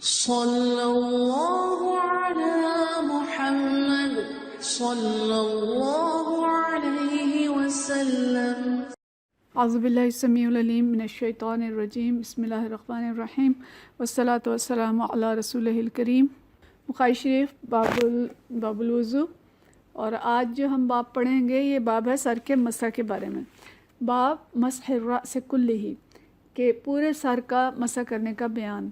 صلی اللہ علی محمد صلی اللہ علیہ وسلم۔ اعوذ باللہ السمیع العلیم من الشیطان الرجیم، بسم اللہ الرحمن الرحیم، والصلاۃ والسلام علی رسولہ الکریم۔ بخاری شریف باب الوضو، اور آج جو ہم باب پڑھیں گے یہ باب ہے سر کے مسح کے بارے میں۔ باب مسح الرأس کلہ، کہ پورے سر کا مسح کرنے کا بیان۔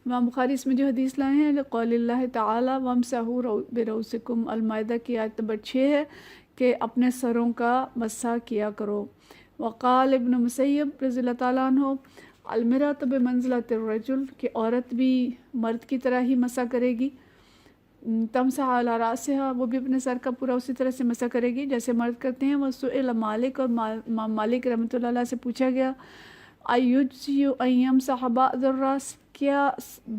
امام بخاری اس میں جو حدیث لائے ہیں لقول اللہ تعالی وامسحوا برؤسکم، المائدہ کی آیت نمبر 6 ہے کہ اپنے سروں کا مسح کیا کرو۔ وقال ابن مسیب رضی اللہ تعالیٰ عنہ المرأۃ بمنزلۃ الرجل، کہ عورت بھی مرد کی طرح ہی مسح کرے گی۔ تمسح علی رأسہا، وہ بھی اپنے سر کا پورا اسی طرح سے مسح کرے گی جیسے مرد کرتے ہیں۔ وسئل مالک، اور امام مالک رحمۃ اللہ علیہ سے پوچھا گیا ایجزی ان یمسح بعض الراس، کیا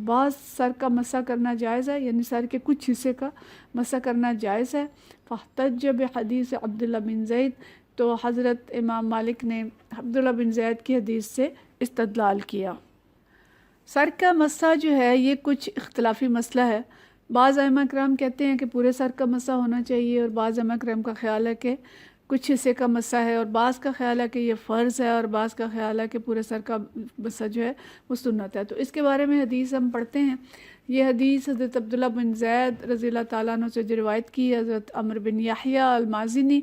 بعض سر کا مسح کرنا جائز ہے، یعنی سر کے کچھ حصے کا مسح کرنا جائز ہے۔ فاحتج بحدیث عبداللہ بن زید، تو حضرت امام مالک نے عبداللہ بن زید کی حدیث سے استدلال کیا۔ سر کا مسح جو ہے یہ کچھ اختلافی مسئلہ ہے۔ بعض ائمہ کرام کہتے ہیں کہ پورے سر کا مسح ہونا چاہیے، اور بعض ائمہ کرام کا خیال ہے کہ کچھ حصے کا مسح ہے، اور بعض کا خیال ہے کہ یہ فرض ہے، اور بعض کا خیال ہے کہ پورے سر کا مسح جو ہے وہ سنت ہے۔ تو اس کے بارے میں حدیث ہم پڑھتے ہیں۔ یہ حدیث حضرت عبداللہ بن زید رضی اللہ تعالیٰ عنہ سے جو روایت کی ہے حضرت عمرو بن یحییٰ المازنی،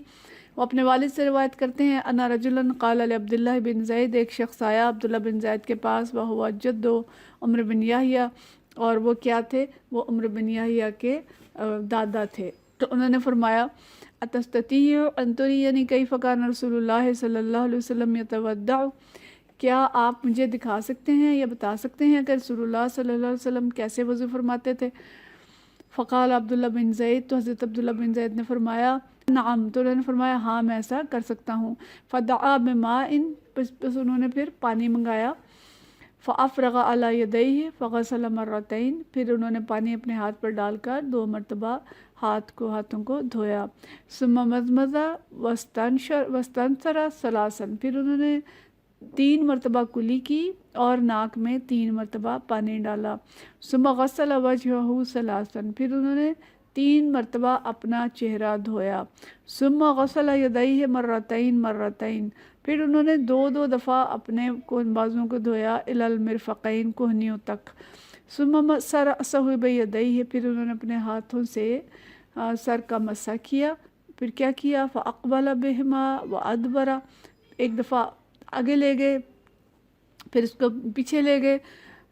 وہ اپنے والد سے روایت کرتے ہیں انا رجلا قال لعبداللہ بن زید، ایک شخص آیا عبداللہ بن زید کے پاس، وہو جد عمرو بن یحییٰ، اور وہ کیا تھے، وہ عمرو بن یحییٰ کے دادا تھے۔ تو انہوں نے فرمایا اتستطیع ان ترینی کیف کان رسول اللہ صلی اللہ علیہ وسلم یتودع، کیا آپ مجھے دکھا سکتے ہیں یا بتا سکتے ہیں کہ رسول اللہ صلی اللہ علیہ وسلم کیسے وضو فرماتے تھے؟ فقال عبداللہ بن زید، تو حضرت عبداللہ بن زید نے فرمایا نعم، تو انہوں نے فرمایا ہاں میں ایسا کر سکتا ہوں۔ فدعا بماء، بس انہوں نے پھر پانی منگایا۔ فافرغ علی یدیہ فغسل مرتین، پھر انہوں نے پانی اپنے ہاتھ پر ڈال کر 2 مرتبہ ہاتھوں کو دھویا۔ ثم مضمض واستنثر ثلاثا، پھر انہوں نے 3 مرتبہ کلی کی اور ناک میں 3 مرتبہ پانی ڈالا۔ ثم غسل وجہہ ثلاثا، پھر انہوں نے 3 مرتبہ اپنا چہرہ دھویا۔ ثم غسل یدیہ مرتین، پھر انہوں نے 2 دفعہ اپنے بازوؤں کو دھویا الی المرفقین، کوہنیوں تک۔ ثم مسح رأسہ بیدیہ، پھر انہوں نے اپنے ہاتھوں سے سر کا مسح کیا۔ پھر کیا کیا، فاقبل بہما وادبر، ایک دفعہ آگے لے گئے پھر اس کو پیچھے لے گئے،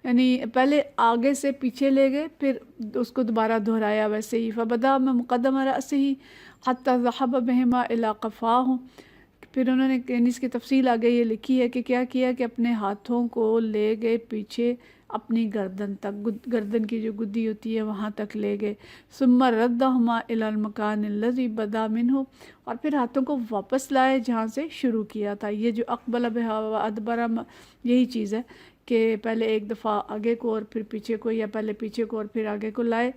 یعنی پہلے آگے سے پیچھے لے گئے پھر اس کو دوبارہ دہرایا ویسے ہی۔ فبدا من مقدم رأسہ حتی ذهب بہما الی قفاہ، پھر انہوں نے یعنی اس کی تفصیل آگے یہ لکھی ہے کہ کیا کیا کہ اپنے ہاتھوں کو لے گئے پیچھے اپنی گردن تک، گردن کی جو گدی ہوتی ہے وہاں تک لے گئے۔ ثم ردہما الی المکان الذی بدا منہ، اور پھر ہاتھوں کو واپس لائے جہاں سے شروع کیا تھا۔ یہ جو اقبل بہا وادبر، یہی چیز ہے کہ پہلے ایک دفعہ آگے کو اور پھر پیچھے کو، یا پہلے پیچھے کو اور پھر آگے کو لائے،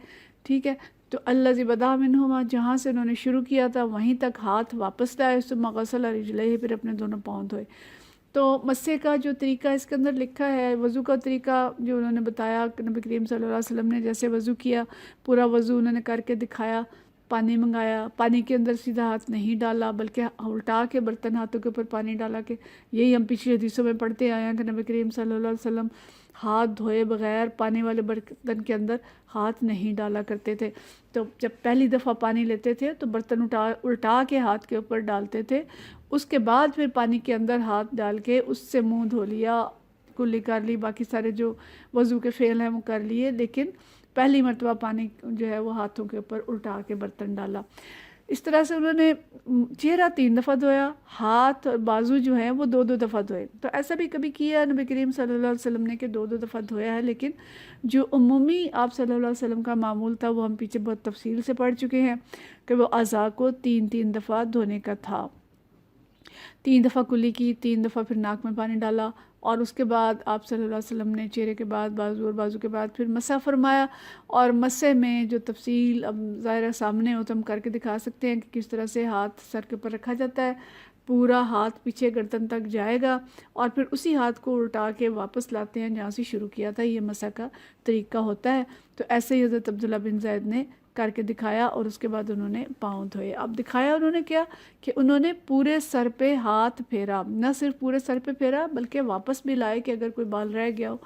ٹھیک ہے۔ تو الذی بدا منہما، جہاں سے انہوں نے شروع کیا تھا وہیں تک ہاتھ واپس لائے۔ ثم غسل رجلیہ، پھر اپنے دونوں پاؤں دھوئے۔ تو مسح کا جو طریقہ اس کے اندر لکھا ہے، وضو کا طریقہ جو انہوں نے بتایا کہ نبی کریم صلی اللہ علیہ وسلم نے جیسے وضو کیا، پورا وضو انہوں نے کر کے دکھایا۔ پانی منگایا، پانی کے اندر سیدھا ہاتھ نہیں ڈالا بلکہ الٹا کے برتن ہاتھوں کے اوپر پانی ڈالا کے، یہی ہم پچھلی حدیثوں میں پڑھتے آئے ہیں کہ نبی کریم صلی اللہ علیہ وسلم ہاتھ دھوئے بغیر پانی والے برتن کے اندر ہاتھ نہیں ڈالا کرتے تھے۔ تو جب پہلی دفعہ پانی لیتے تھے تو برتن الٹا کے ہاتھ کے اوپر ڈالتے تھے، اس کے بعد پھر پانی کے اندر ہاتھ ڈال کے اس سے منہ دھو لیا، کلی کر لی، باقی سارے جو وضو کے فعل ہیں وہ کر لیے، لیکن پہلی مرتبہ پانی جو ہے وہ ہاتھوں کے اوپر الٹا کے برتن ڈالا۔ اس طرح سے انہوں نے چہرہ 3 دفعہ دھویا، ہاتھ اور بازو جو ہیں وہ 2 دفعہ دھوئے۔ تو ایسا بھی کبھی کیا نبی کریم صلی اللہ علیہ وسلم نے کہ 2 دفعہ دھویا ہے، لیکن جو عمومی آپ صلی اللہ علیہ وسلم کا معمول تھا وہ ہم پیچھے بہت تفصیل سے پڑھ چکے ہیں کہ وہ اعضاء کو 3 دفعہ دھونے کا تھا۔ 3 دفعہ کلی کی، 3 دفعہ پھر ناک میں پانی ڈالا، اور اس کے بعد آپ صلی اللہ علیہ وسلم نے چہرے کے بعد بازو اور بازو کے بعد پھر مسح فرمایا۔ اور مسح میں جو تفصیل اب ظاہر سامنے ہو تو ہم کر کے دکھا سکتے ہیں کہ کس طرح سے ہاتھ سر کے اوپر رکھا جاتا ہے۔ پورا ہاتھ پیچھے گردن تک جائے گا اور پھر اسی ہاتھ کو الٹا کے واپس لاتے ہیں جہاں سے شروع کیا تھا. یہ مسح کا طریقہ ہوتا ہے. تو ایسے ہی حضرت عبداللہ بن زید نے کر کے دکھایا اور اس کے بعد انہوں نے پاؤں دھوئے. اب دکھایا انہوں نے کیا کہ انہوں نے پورے سر پہ ہاتھ پھیرا، نہ صرف پورے سر پہ پھیرا بلکہ واپس بھی لائے کہ اگر کوئی بال رہ گیا ہو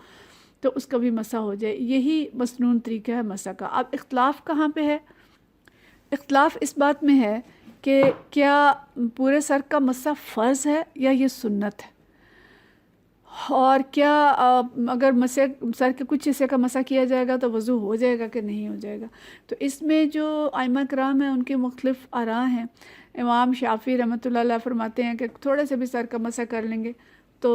تو اس کا بھی مسح ہو جائے. یہی مسنون طریقہ ہے مسح کا. اب اختلاف کہاں پہ ہے؟ اختلاف اس بات میں ہے کہ کیا پورے سر کا مسح فرض ہے یا یہ سنت ہے، اور کیا اگر سر کے کچھ حصے کا مسح کیا جائے گا تو وضو ہو جائے گا کہ نہیں ہو جائے گا. تو اس میں جو ائمہ کرام ہیں ان کے مختلف آراء ہیں. امام شافعی رحمۃ اللہ علیہ فرماتے ہیں کہ تھوڑے سے بھی سر کا مسح کر لیں گے تو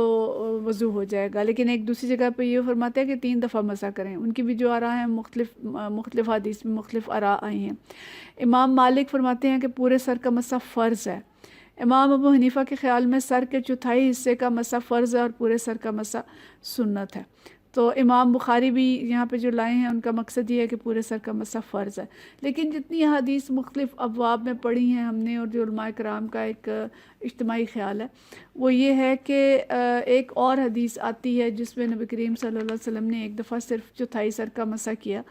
وضو ہو جائے گا، لیکن ایک دوسری جگہ پہ یہ فرماتے ہیں کہ 3 دفعہ مسح کریں. ان کی بھی جو آراء ہیں مختلف حدیث میں مختلف آراء آئی ہیں. امام مالک فرماتے ہیں کہ پورے سر کا مسح فرض ہے. امام ابو حنیفہ کے خیال میں سر کے چوتھائی حصے کا مسح فرض ہے اور پورے سر کا مسح سنت ہے. تو امام بخاری بھی یہاں پہ جو لائے ہیں ان کا مقصد یہ ہے کہ پورے سر کا مسح فرض ہے. لیکن جتنی حدیث مختلف ابواب میں پڑھی ہیں ہم نے اور جو علماء کرام کا ایک اجتماعی خیال ہے وہ یہ ہے کہ ایک اور حدیث آتی ہے جس میں نبی کریم صلی اللہ علیہ وسلم نے ایک دفعہ صرف چوتھائی سر کا مسح کیا،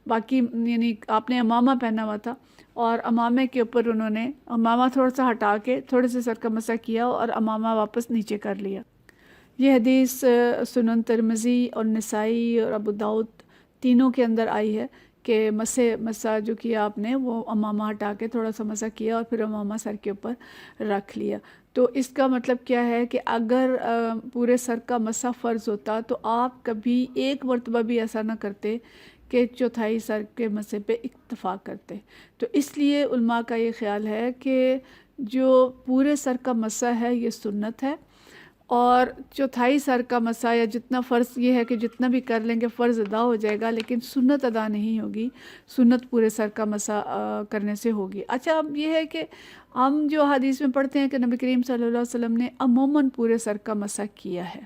باقی یعنی آپ نے امامہ پہنا ہوا تھا اور امامے کے اوپر انہوں نے امامہ تھوڑا سا ہٹا کے تھوڑے سے سر کا مسح کیا اور امامہ واپس نیچے کر لیا. یہ حدیث سنن ترمذی اور نسائی اور ابو داؤد تینوں کے اندر آئی ہے کہ مسح جو کیا آپ نے وہ امامہ ہٹا کے تھوڑا سا مسح کیا اور پھر امامہ سر کے اوپر رکھ لیا. تو اس کا مطلب کیا ہے کہ اگر پورے سر کا مسح فرض ہوتا تو آپ کبھی ایک مرتبہ بھی ایسا نہ کرتے کہ چوتھائی سر کے مسح پہ اکتفا کرتے. تو اس لیے علماء کا یہ خیال ہے کہ جو پورے سر کا مسح ہے یہ سنت ہے، اور چوتھائی سر کا مسح یا جتنا فرض یہ ہے کہ جتنا بھی کر لیں گے فرض ادا ہو جائے گا، لیکن سنت ادا نہیں ہوگی. سنت پورے سر کا مسح کرنے سے ہوگی. اچھا اب یہ ہے کہ ہم جو حدیث میں پڑھتے ہیں کہ نبی کریم صلی اللہ علیہ وسلم نے عموماً پورے سر کا مسح کیا ہے،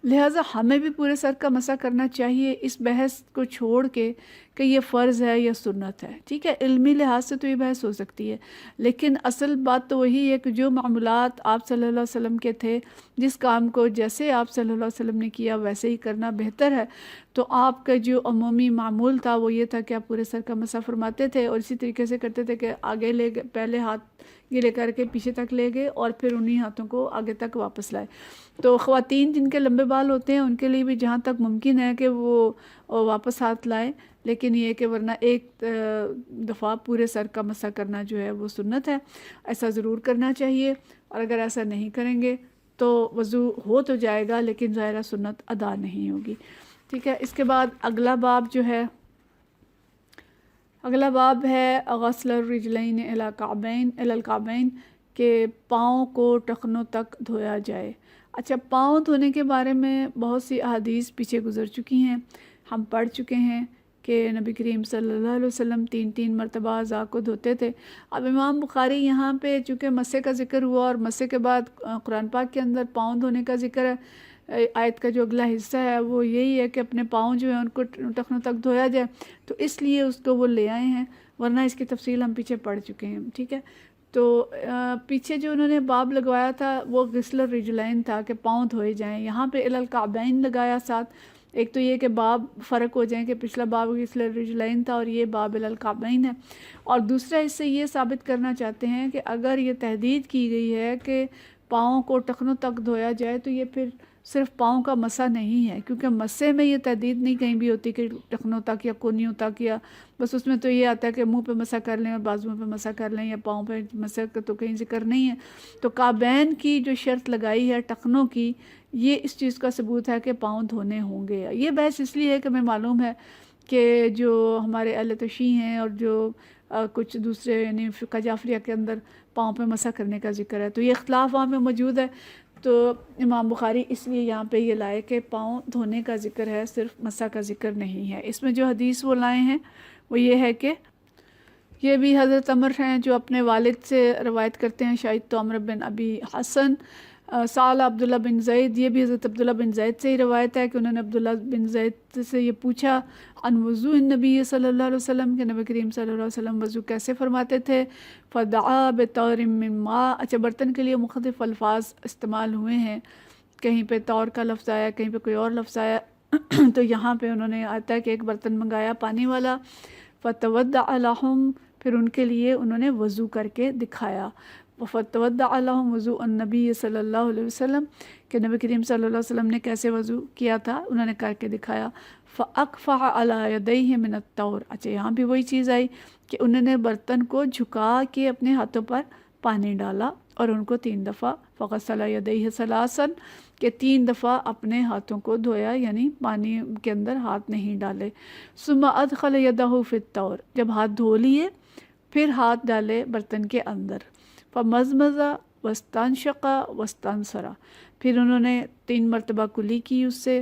لہٰذا ہمیں بھی پورے سر کا مسح کرنا چاہیے اس بحث کو چھوڑ کے کہ یہ فرض ہے یا سنت ہے. ٹھیک ہے، علمی لحاظ سے تو یہ بحث ہو سکتی ہے، لیکن اصل بات تو وہی ہے کہ جو معمولات آپ صلی اللہ علیہ وسلم کے تھے، جس کام کو جیسے آپ صلی اللہ علیہ وسلم نے کیا ویسے ہی کرنا بہتر ہے. تو آپ کا جو عمومی معمول تھا وہ یہ تھا کہ آپ پورے سر کا مسح فرماتے تھے اور اسی طریقے سے کرتے تھے کہ آگے لے گئے، پہلے ہاتھ گیلے کر کے پیچھے تک لے گئے اور پھر انہی ہاتھوں کو آگے تک واپس لائے. تو خواتین جن کے لمبے بال ہوتے ہیں ان کے لیے بھی جہاں تک ممکن ہے کہ وہ واپس ہاتھ لائیں، لیکن یہ کہ ورنہ ایک دفعہ پورے سر کا مسح کرنا جو ہے وہ سنت ہے، ایسا ضرور کرنا چاہیے. اور اگر ایسا نہیں کریں گے تو وضو ہو تو جائے گا لیکن ظاہرہ سنت ادا نہیں ہوگی. ٹھیک ہے، اس کے بعد اگلا باب ہے غسل الرجلین الی الکعبین کہ پاؤں کو ٹخنوں تک دھویا جائے. اچھا، پاؤں دھونے کے بارے میں بہت سی احادیث پیچھے گزر چکی ہیں، ہم پڑھ چکے ہیں کہ نبی کریم صلی اللہ علیہ وسلم 3 مرتبہ اعضاء کو دھوتے تھے. اب امام بخاری یہاں پہ چونکہ مسح کا ذکر ہوا اور مسح کے بعد قرآن پاک کے اندر پاؤں دھونے کا ذکر ہے، آیت کا جو اگلا حصہ ہے وہ یہی ہے کہ اپنے پاؤں جو ہیں ان کو ٹخنوں تک دھویا جائے، تو اس لیے اس کو وہ لے آئے ہیں، ورنہ اس کی تفصیل ہم پیچھے پڑھ چکے ہیں. ٹھیک ہے، تو پیچھے جو انہوں نے باب لگوایا تھا وہ غسل الرجلین تھا کہ پاؤں دھوئے جائیں. یہاں پہ الی الکعبین لگایا ساتھ. ایک تو یہ کہ باب فرق ہو جائیں کہ پچھلا باب غسل الرجلین تھا اور یہ باب الی الکعبین ہے، اور دوسرا اس سے یہ ثابت کرنا چاہتے ہیں کہ اگر یہ تحدید کی گئی ہے کہ پاؤں کو ٹخنوں تک دھویا جائے تو یہ پھر صرف پاؤں کا مسح نہیں ہے، کیونکہ مسح میں یہ تحدید نہیں کہیں بھی ہوتی کہ ٹخنوں تک یا کونیوں تک، یا بس اس میں تو یہ آتا ہے کہ منہ پہ مسح کر لیں اور بازوؤں پہ مسح کر لیں، یا پاؤں پہ مسح کا تو کہیں ذکر نہیں ہے. تو کعبین کی جو شرط لگائی ہے ٹخنوں کی، یہ اس چیز کا ثبوت ہے کہ پاؤں دھونے ہوں گے. یہ بحث اس لیے ہے کہ ہمیں معلوم ہے کہ جو ہمارے اہل تشیع ہیں اور جو کچھ دوسرے یعنی فقہ جعفریہ کے اندر پاؤں پہ مسح کرنے کا ذکر ہے، تو یہ اختلاف وہاں پہ موجود ہے. تو امام بخاری اس لیے یہاں پہ یہ لائے کہ پاؤں دھونے کا ذکر ہے، صرف مسح کا ذکر نہیں ہے. اس میں جو حدیث وہ لائے ہیں وہ یہ ہے کہ یہ بھی حضرت عمر ہیں جو اپنے والد سے روایت کرتے ہیں، شاید تو عمر بن ابی حسن سال عبداللہ بن زید، یہ بھی حضرت عبداللہ بن زید سے ہی روایت ہے کہ انہوں نے عبداللہ بن زید سے یہ پوچھا عن وضوء النبی صلی اللہ علیہ وسلم کہ نبی کریم صلی اللہ علیہ وسلم وضو کیسے فرماتے تھے. فدعا بطور من ماء. اچھا، برتن کے لیے مختلف الفاظ استعمال ہوئے ہیں، کہیں پہ طور کا لفظ آیا، کہیں پہ کوئی اور لفظ آیا تو یہاں پہ انہوں نے آتا ہے کہ ایک برتن منگایا پانی والا. فتودع لهم، پھر ان کے لیے انہوں نے وضو کر کے دکھایا. فتودع لهم وضوء النبی صلی اللہ علیہ وسلم کہ نبی کریم صلی اللہ علیہ وسلم نے کیسے وضو کیا تھا انہوں نے کر کے دکھایا. فاقفع علی یدیہ من الطور. اچھا، یہاں بھی وہی چیز آئی کہ انہوں نے برتن کو جھکا کے اپنے ہاتھوں پر پانی ڈالا اور ان کو 3 دفعہ فغسل یدیہ ثلاثا کہ 3 دفعہ اپنے ہاتھوں کو دھویا، یعنی پانی کے اندر ہاتھ نہیں ڈالے. ثم ادخل یدہ فی الطور. جب ہاتھ دھو لیے پھر ہاتھ ڈالے برتن کے اندر. فمزمز واستنشق واستنثر. پھر انہوں نے 3 مرتبہ کلی کی اس سے،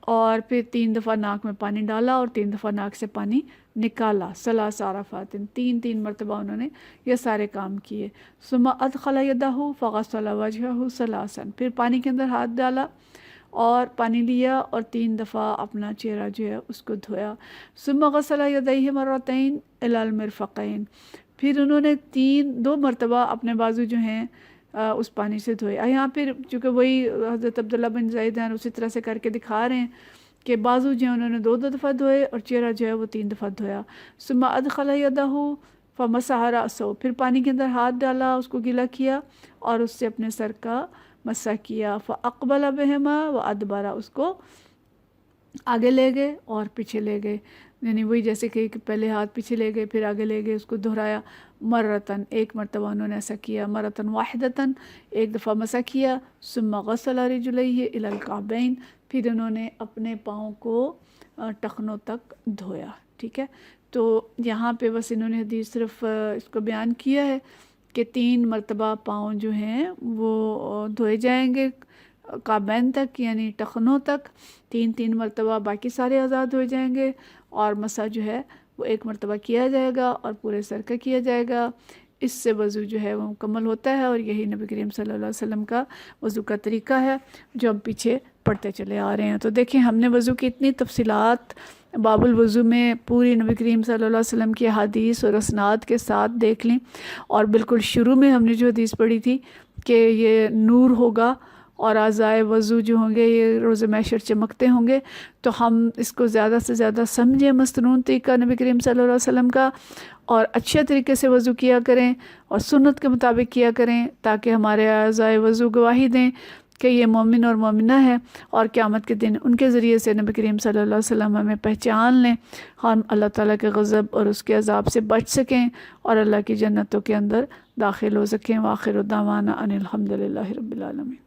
اور پھر 3 دفعہ ناک میں پانی ڈالا اور 3 دفعہ ناک سے پانی نکالا. 3 عرفات، 3 مرتبہ انہوں نے یہ سارے کام کیے. ثم ادخل یدہ فغسل وجہہ ثلاثا. پھر پانی کے اندر ہاتھ ڈالا اور پانی لیا اور 3 دفعہ اپنا چہرہ جو ہے اس کو دھویا. ثم غسل یدیہ مرتین الی المرفقین. پھر انہوں نے 2 مرتبہ اپنے بازو جو ہیں اس پانی سے دھوئے. یہاں پھر چونکہ وہی حضرت عبداللہ بن زید ہیں اسی طرح سے کر کے دکھا رہے ہیں کہ بازو جو ہیں انہوں نے 2 دفعہ دھوئے اور چہرہ جو ہے وہ 3 دفعہ دھویا. ثم ادخل یدہ فمسح رأسہ. پھر پانی کے اندر ہاتھ ڈالا، اس کو گیلا کیا اور اس سے اپنے سر کا مسح کیا. فاقبل بہما وادبر. اس کو آگے لے گئے اور پیچھے لے گئے، یعنی وہی جیسے کہ پہلے ہاتھ پیچھے لے گئے پھر آگے لے گئے، اس کو دہرایا. مرتن، 1 مرتبہ انہوں نے ایسا کیا. مرتن واحدتن، 1 دفعہ مسح کیا. ثم غسل رجلیہ الی الکعبین. پھر انہوں نے اپنے پاؤں کو ٹخنوں تک دھویا. ٹھیک ہے، تو یہاں پہ بس انہوں نے حدیث صرف اس کو بیان کیا ہے کہ 3 مرتبہ پاؤں جو ہیں وہ دھوئے جائیں گے کعبین تک، یعنی ٹخنوں تک 3 مرتبہ. باقی سارے اعضاء دھوئے جائیں گے اور مسح جو ہے وہ 1 مرتبہ کیا جائے گا اور پورے سر کا کیا جائے گا. اس سے وضو جو ہے وہ مکمل ہوتا ہے، اور یہی نبی کریم صلی اللہ علیہ وسلم کا وضو کا طریقہ ہے جو ہم پیچھے پڑھتے چلے آ رہے ہیں. تو دیکھیں، ہم نے وضو کی اتنی تفصیلات باب الوضو میں پوری نبی کریم صلی اللہ علیہ وسلم کی حدیث اور اسناد کے ساتھ دیکھ لیں. اور بالکل شروع میں ہم نے جو حدیث پڑھی تھی کہ یہ نور ہوگا اور اعضائے وضو جو ہوں گے یہ روز محشر چمکتے ہوں گے، تو ہم اس کو زیادہ سے زیادہ سمجھیں مستنون طریقہ نبی کریم صلی اللہ علیہ وسلم کا، اور اچھے طریقے سے وضو کیا کریں اور سنت کے مطابق کیا کریں، تاکہ ہمارے اعضائے وضو گواہی دیں کہ یہ مومن اور مومنہ ہے، اور قیامت کے دن ان کے ذریعے سے نبی کریم صلی اللہ علیہ وسلم ہمیں پہچان لیں، ہم اللہ تعالیٰ کے غضب اور اس کے عذاب سے بچ سکیں اور اللہ کی جنتوں کے اندر داخل ہو سکیں. وآخر دعوانا ان الحمد للہ رب العالمین.